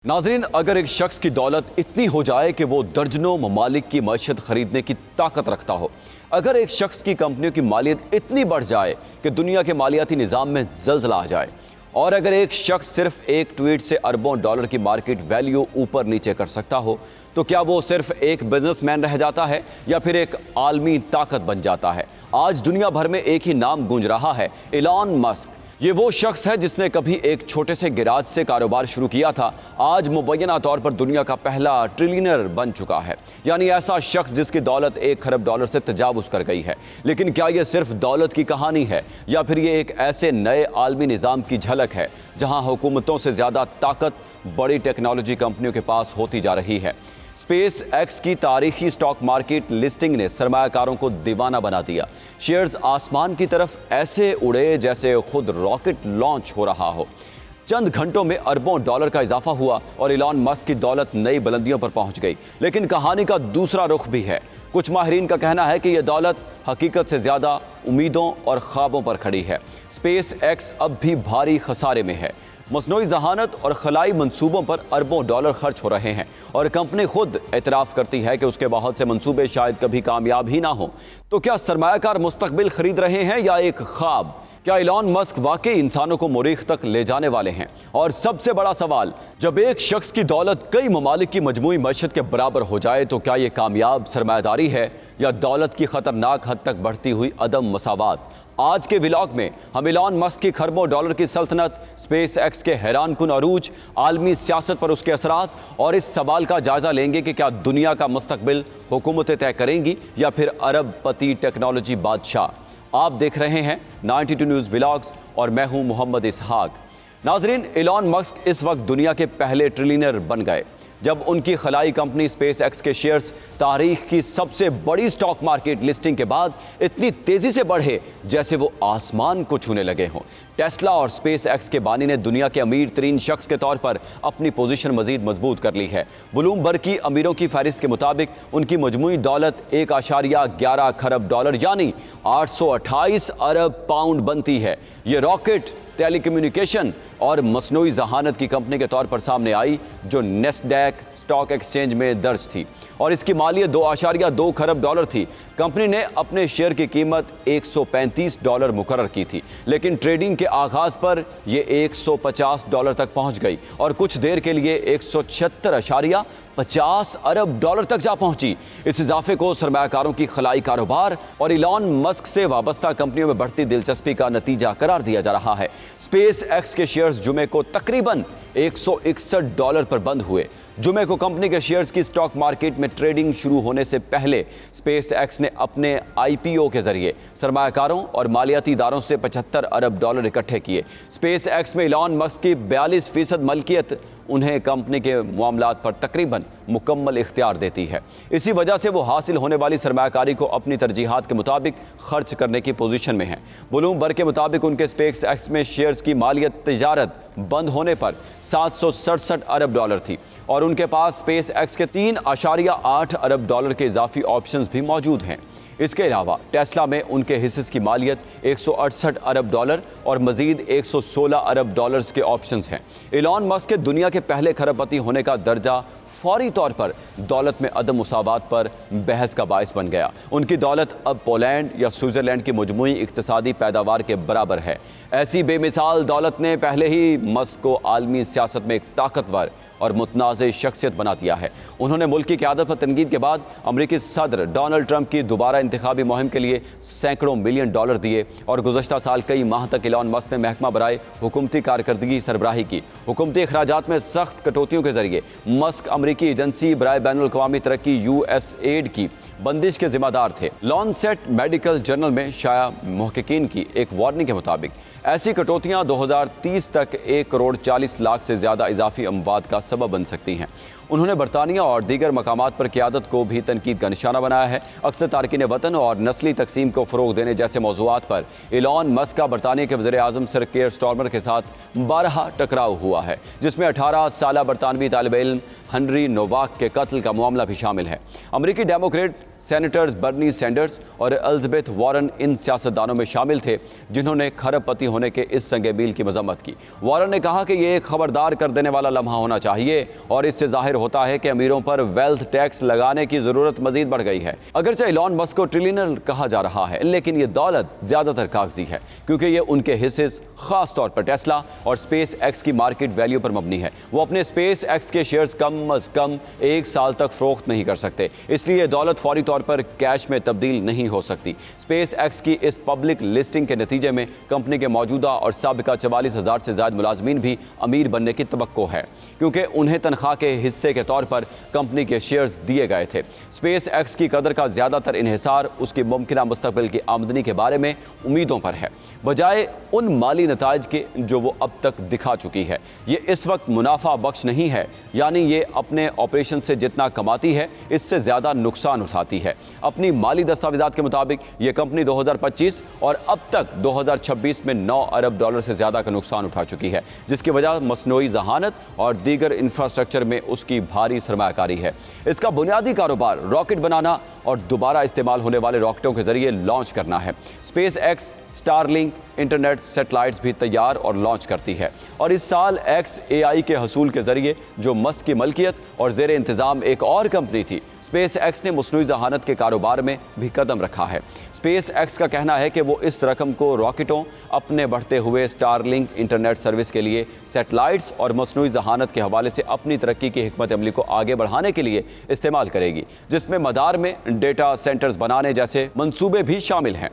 नाजरीन, अगर एक शख्स की दौलत इतनी हो जाए कि वो दर्जनों ममालिक की मईशत खरीदने की ताकत रखता हो, अगर एक शख्स की कंपनियों की मालियत इतनी बढ़ जाए कि दुनिया के मालियाती निज़ाम में जल्जला आ जाए, और अगर एक शख्स सिर्फ एक ट्वीट से अरबों डॉलर की मार्केट वैल्यू ऊपर नीचे कर सकता हो, तो क्या वो सिर्फ एक बिजनेसमैन रह जाता है या फिर एक आलमी ताकत बन जाता है? आज दुनिया भर में एक ही नाम गूंज रहा है, इलॉन मस्क। ये वो शख्स है जिसने कभी एक छोटे से गिराज से कारोबार शुरू किया था, आज मुबैना तौर पर दुनिया का पहला ट्रिलियनर बन चुका है। यानी ऐसा शख्स जिसकी दौलत 1 खरब डॉलर से तजावुज कर गई है। लेकिन क्या ये सिर्फ दौलत की कहानी है या फिर ये एक ऐसे नए आलमी निज़ाम की झलक है जहां हुकूमतों से ज़्यादा ताकत बड़ी टेक्नोलॉजी कंपनियों के पास होती जा रही है? स्पेस एक्स की तारीखी स्टॉक मार्केट लिस्टिंग ने सरमायाकारों को दीवाना बना दिया। शेयर्स आसमान की तरफ ऐसे उड़े जैसे खुद रॉकेट लॉन्च हो रहा हो। चंद घंटों में अरबों डॉलर का इजाफा हुआ और इलॉन मस्क की दौलत नई बुलंदियों पर पहुंच गई। लेकिन कहानी का दूसरा रुख भी है। कुछ माहिरीन का कहना है कि यह दौलत हकीकत से ज़्यादा उम्मीदों और ख्वाबों पर खड़ी है। स्पेस एक्स अब भी भारी खसारे में है। मसनूई जहानत और खलाई मंसूबों पर अरबों डॉलर खर्च हो रहे हैं और कंपनी खुद एतराफ़ करती है कि उसके बहुत से मंसूबे शायद कभी कामयाब ही ना हो। तो क्या सरमायाकार मुस्तकबिल खरीद रहे हैं या एक ख्वाब? क्या इलॉन मस्क वाकई इंसानों को मरीख तक ले जाने वाले हैं? और सबसे बड़ा सवाल, जब एक शख्स की दौलत कई ममालिक की मजमूई मईशत के बराबर हो जाए तो क्या ये कामयाब सरमायादारी है या दौलत की खतरनाक हद तक बढ़ती हुई अदम मसावात? आज के व्लॉग में हम इलॉन मस्क की खरबों डॉलर की सल्तनत, स्पेस एक्स के हैरानकुन अरूज, आलमी सियासत पर उसके असरात और इस सवाल का जायजा लेंगे कि क्या दुनिया का मुस्तकबिल हुकूमतें तय करेंगी या फिर अरबपति टेक्नोलॉजी बादशाह। आप देख रहे हैं 92 न्यूज़ व्लॉग्स और मैं हूं मोहम्मद इसहाक। नाजरीन, इलॉन मस्क इस वक्त दुनिया के पहले ट्रिलियनर बन गए जब उनकी खलाई कंपनी स्पेस एक्स के शेयर्स तारीख की सबसे बड़ी स्टॉक मार्केट लिस्टिंग के बाद इतनी तेजी से बढ़े जैसे वो आसमान को छूने लगे हों। टेस्ला और स्पेस एक्स के बानी ने दुनिया के अमीर तरीन शख्स के तौर पर अपनी पोजीशन मजीद मजबूत कर ली है। ब्लूमबर्ग की अमीरों की फहरिस्त के मुताबिक उनकी मजमूई दौलत 1.11 खरब डॉलर यानी 828 अरब पाउंड बनती है। ये रॉकेट, टेलीकम्युनिकेशन और मसनूई जहानत की कंपनी के तौर पर सामने आई जो नेस्डैक स्टॉक एक्सचेंज में दर्ज थी और इसकी मालियत 2.2 खरब डॉलर थी। कंपनी ने अपने शेयर की कीमत $135 मुकर्रर की थी, लेकिन ट्रेडिंग के आगाज पर यह $150 तक पहुंच गई और कुछ देर के लिए 176.50 अरब डॉलर तक जा पहुंची। इस इजाफे को सरमायाकारों की खलाई कारोबार और इलॉन मस्क से वाबस्ता कंपनियों में बढ़ती दिलचस्पी का नतीजा करार दिया जा रहा है। स्पेस एक्स के शेयर्स जुमे को तकरीबन $161 पर बंद हुए। जुमे को कंपनी के शेयर्स की स्टॉक मार्केट में ट्रेडिंग शुरू होने से पहले स्पेस एक्स ने अपने आईपीओ के जरिए सरमायाकारों और मालियाती इदारों से $75 अरब इकट्ठे किए। स्पेस एक्स में इलॉन मस्क की 42% मलकियत उन्हें कंपनी के मामलात पर तकरीबन मुकम्मल इख्तियार देती है। इसी वजह से वो हासिल होने वाली सरमायाकारी को अपनी तरजीहात के मुताबिक खर्च करने की पोजीशन में है। ब्लूमबर्ग के मुताबिक उनके स्पेस एक्स में शेयर्स की मालियत तिजारत बंद होने पर $767 अरब थी और उनके पास स्पेस एक्स के $3.8 अरब के इजाफी ऑप्शंस भी मौजूद हैं। इसके अलावा टेस्ला में उनके हिस्से की मालियत $168 अरब और मजीद $116 अरब के ऑप्शंस हैं। इलॉन मस्क के दुनिया के पहले खरबपति होने का दर्जा फौरी तौर पर दौलत में अदम मुसावात पर बहस का बायस बन गया। उनकी दौलत अब पोलैंड या स्विट्ज़रलैंड की मजमूई इक्तसादी पैदावार के बराबर है। ऐसी बेमिसाल दौलत ने पहले ही मस्क को आलमी सियासत में एक ताकतवर और मुतनाज़ शख्सियत बना दिया है। उन्होंने मुल्क की क़यादत पर तनकीद के बाद अमरीकी सदर डोनाल्ड ट्रंप की दोबारा इंतखाबी मुहिम के लिए सैकड़ों मिलियन डॉलर दिए और गुज़श्ता साल कई माह तक इलॉन मस्क ने महकमा बराए हुकूमती कारकर्दगी सरबराही की। हुकूमती अखराजात में सख्त कटौतियों के जरिए मस्क अमरीकी एजेंसी बराए बैनुल अक़वामी तरक्की USAID की बंदिश के जिम्मेदार थे। लॉन्सेट मेडिकल जर्नल में शाया मुहक्किकीन की एक वार्निंग के मुताबिक ऐसी कटौतियां 2030 तक 1.40 करोड़ से ज़्यादा इजाफी अमवात का सबब बन सकती हैं। उन्होंने बरतानिया और दीगर मकामात पर क़यादत को भी तनकीद का निशाना बनाया है। अक्सर तारकीन वतन और नस्ली तकसीम को फ़रोग़ देने जैसे मौज़ूआत पर इलॉन मस्क का बरतानिया के वज़ीर आज़म सर केयर स्टारमर के साथ 12 टकराव हुआ है, जिसमें 18 साला बरतानवी तालिब इल्म हेनरी नोवाक के कत्ल का मामला भी शामिल है। अमरीकी डेमोक्रेट सेनेटर्स बर्नी सैंडर्स और एलिजाबेथ वारन इन सियासतदानों में शामिल थे जिन्होंने खरबपति होने के इस संग मील की मजम्मत की। वारन ने कहा कि यह एक खबरदार कर देने वाला लम्हा होना चाहिए और इससे जाहिर होता है कि अमीरों पर वेल्थ टैक्स लगाने की जरूरत मजीद बढ़ गई है। अगरचे इलॉन मस्क को ट्रिलियनर कहा जा रहा है, लेकिन ये दौलत ज्यादातर कागजी है क्योंकि ये उनके हिस्से खास तौर पर टेस्ला और स्पेस एक्स की मार्केट वैल्यू पर मबनी है। वो अपने स्पेस एक्स के शेयर्स कम अज कम 1 साल तक फरोख्त नहीं कर सकते, इसलिए दौलत फौरी तौर पर कैश में तब्दील नहीं हो सकती। स्पेस एक्स की इस पब्लिक लिस्टिंग के नतीजे में कंपनी के मौजूदा और साबिका 44,000 से ज्यादा मुलाजमीन भी अमीर बनने की तवक्को है क्योंकि उन्हें तनख्वाह के हिस्से के तौर पर कंपनी के शेयर्स दिए गए थे। स्पेस एक्स की कदर का ज्यादातर इन्हिसार उसकी मुमकिन मुस्तकबिल की आमदनी के बारे में उम्मीदों पर है, बजाय उन माली नताइज के जो वो अब तक दिखा चुकी है। ये इस वक्त मुनाफा बख्श नहीं है, यानी ये अपने ऑपरेशन से जितना कमाती है इससे ज्यादा नुकसान उठाती है। अपनी माली दस्तावेजात के मुताबिक ये कंपनी 2025 और अब तक 2026 में 9 अरब डॉलर से ज्यादा का नुकसान उठा चुकी है, जिसकी वजह मसनूई जहानत और दीगर इंफ्रास्ट्रक्चर में उसकी भारी सरमायाकारी है। इसका बुनियादी कारोबार रॉकेट बनाना और दोबारा इस्तेमाल होने वाले रॉकेटों के जरिए लॉन्च करना है। Space x Starlink internet satellites भी तैयार और लॉन्च करती है और इस साल XAI के हसूल के जरिए जो मस्क की मलकियत और जेर इंतज़ाम एक और कंपनी थी, स्पेस एक्स ने मसनूई जहानत के कारोबार में भी कदम रखा है। स्पेस एक्स का कहना है कि वो इस रकम को रॉकेटों, अपने बढ़ते हुए स्टारलिंक इंटरनेट सर्विस के लिए सैटेलाइट्स और मसनूई जहानत के हवाले से अपनी तरक्की की हिकमत अमली को आगे बढ़ाने के लिए इस्तेमाल करेगी, जिसमें मदार में डेटा सेंटर्स बनाने जैसे मंसूबे भी शामिल हैं।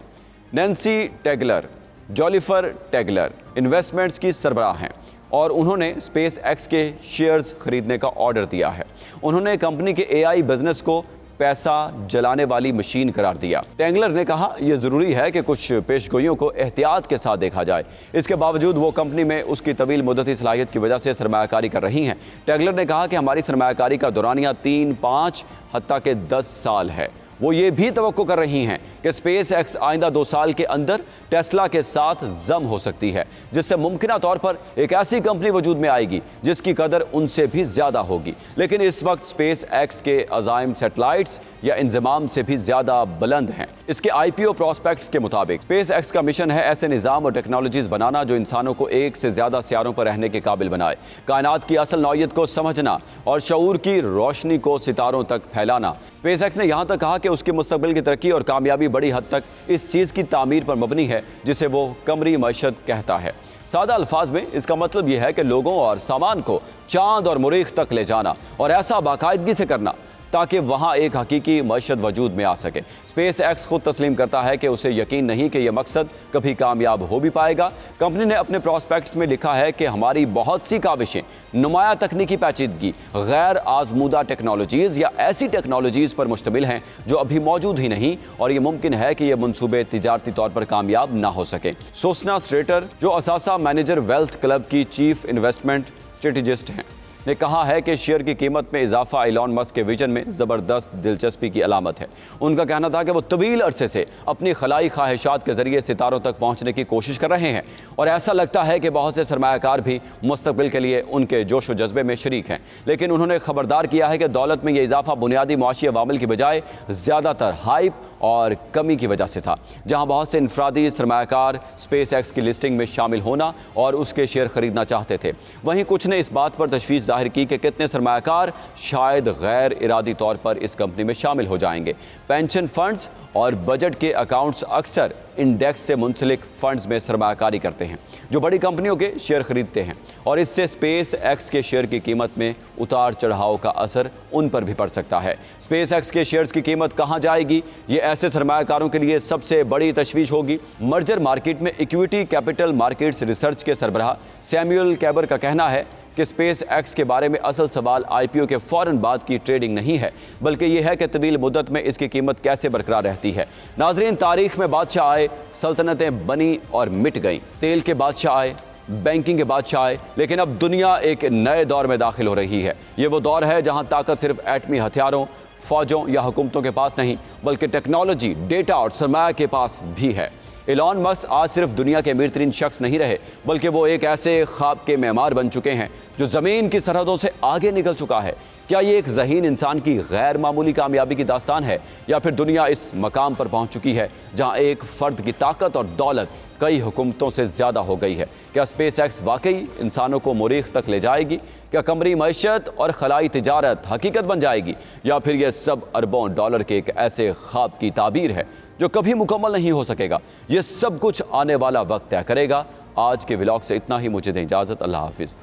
नैन्सी टेगलर जॉलिफर टेगलर इन्वेस्टमेंट्स की सरबराह हैं और उन्होंने स्पेस एक्स के शेयर्स खरीदने का ऑर्डर दिया है। उन्होंने कंपनी के AI बिजनेस को पैसा जलाने वाली मशीन करार दिया। टेगलर ने कहा यह जरूरी है कि कुछ पेशगोइयों को एहतियात के साथ देखा जाए। इसके बावजूद वो कंपनी में उसकी तवील मुद्दती सलाहियत की वजह से सरमायाकारी कर रही हैं। टेगलर ने कहा कि हमारी सरमायाकारी का दौरानिया 3, 5 हत्ता के 10 साल है। वो ये भी तवक्को कर रही हैं कि स्पेस एक्स आइंदा 2 साल के अंदर टेस्ला के साथ जम हो सकती है, जिससे मुमकिन तौर पर एक ऐसी कंपनी वजूद में आएगी जिसकी कदर उनसे भी ज्यादा होगी। लेकिन इस वक्त स्पेस एक्स के अजाइम सैटेलाइट्स या इंजमाम से भी ज्यादा बुलंद हैं। इसके IPO प्रॉस्पेक्ट्स के मुताबिक स्पेस एक्स का मिशन है ऐसे निज़ाम और टेक्नोलॉजीज बनाना जो इंसानों को एक से ज्यादा सियारों पर रहने के काबिल बनाए, कायनात की असल नौइयत को समझना और शऊर की रोशनी को सितारों तक फैलाना। स्पेस एक्स ने यहाँ तक कहा कि उसकी मुस्तकबिल की तरक्की और कामयाबी बड़ी हद तक इस चीज़ की तामीर पर मबनी है जिसे वो कमरी मईशत कहता है। सादा अल्फाज में इसका मतलब यह है कि लोगों और सामान को चांद और मुरीख तक ले जाना और ऐसा बाकायदगी से करना ताकि वहाँ एक हकीकी मईशत वजूद में आ सके। स्पेस एक्स खुद तस्लीम करता है कि उसे यकीन नहीं कि यह मकसद कभी कामयाब हो भी पाएगा। कंपनी ने अपने प्रॉस्पेक्ट्स में लिखा है कि हमारी बहुत सी काविशें नुमाया तकनीकी पेचीदगी, गैर आजमूदा टेक्नोलॉजीज़ या ऐसी टेक्नोलॉजीज़ पर मुश्तमिल हैं जो अभी मौजूद ही नहीं और ये मुमकिन है कि ये मनसूबे तिजारती तौर पर कामयाब ना हो सके। सोसना स्ट्रेटर जो असासा मैनेजर वेल्थ क्लब की चीफ इन्वेस्टमेंट स्ट्रेटेजिस्ट हैं ने कहा है कि शेयर की कीमत में इजाफा इलॉन मस्क के विजन में ज़बरदस्त दिलचस्पी की अलामत है। उनका कहना था कि वो तवील अरसे से अपनी खलाई ख्वाहिशात के जरिए सितारों तक पहुंचने की कोशिश कर रहे हैं और ऐसा लगता है कि बहुत से सरमायाकार भी मुस्तकबिल के लिए उनके जोश व जज्बे में शरीक हैं। लेकिन उन्होंने खबरदार किया है कि दौलत में यह इजाफा बुनियादी मुआशी अवामिल की बजाय ज़्यादातर हाइप और कमी की वजह से था, जहां बहुत से इनफरादी सरमायाकार स्पेस एक्स की लिस्टिंग में शामिल होना और उसके शेयर खरीदना चाहते थे। वहीं कुछ ने इस बात पर तशवीश जाहिर की कि कितने सरमायाकार शायद गैर इरादी तौर पर इस कंपनी में शामिल हो जाएंगे। पेंशन फंड्स और बजट के अकाउंट्स अक्सर इंडेक्स से मुंसलिक फंड्स में सरमायाकारी करते हैं जो बड़ी कंपनियों के शेयर खरीदते हैं और इससे स्पेस एक्स के शेयर की कीमत में उतार चढ़ाव का असर उन पर भी पड़ सकता है। स्पेस एक्स के शेयर्स की कीमत कहां जाएगी, ये ऐसे सरमायाकारों के लिए सबसे बड़ी तशवीश होगी। मर्जर मार्केट में इक्विटी कैपिटल मार्केट्स रिसर्च के सरबराह सैमुअल कैबर का कहना है कि स्पेस एक्स के बारे में असल सवाल IPO के फ़ौरन बाद की ट्रेडिंग नहीं है, बल्कि यह है कि तवील मुद्दत में इसकी कीमत कैसे बरकरार रहती है। नाजरीन, तारीख में बादशाह आए, सल्तनतें बनी और मिट गईं, तेल के बादशाह आए, बैंकिंग के बादशाह आए, लेकिन अब दुनिया एक नए दौर में दाखिल हो रही है। ये वो दौर है जहां ताकत सिर्फ एटमी हथियारों, फौजों या हुकूमतों के पास नहीं, बल्कि टेक्नोलॉजी, डेटा और सरमाया के पास भी है। एलॉन मस्क आज सिर्फ दुनिया के अमीर तरीन शख्स नहीं रहे, बल्कि वो एक ऐसे ख्वाब के मेमार बन चुके हैं जो ज़मीन की सरहदों से आगे निकल चुका है। क्या ये एक ज़हीन इंसान की गैर मामूली कामयाबी की दास्तान है, या फिर दुनिया इस मकाम पर पहुंच चुकी है जहां एक फ़र्द की ताकत और दौलत कई हुकूमतों से ज़्यादा हो गई है? क्या स्पेस एक्स वाकई इंसानों को मरीख तक ले जाएगी? क्या कमरी मईशत और खलाई तिजारत हकीकत बन जाएगी, या फिर यह सब अरबों डॉलर के एक ऐसे ख्वाब की ताबीर है जो कभी मुकम्मल नहीं हो सकेगा? ये सब कुछ आने वाला वक्त तय करेगा। आज के व्लॉग से इतना ही, मुझे दें इजाज़त। अल्लाह हाफिज़।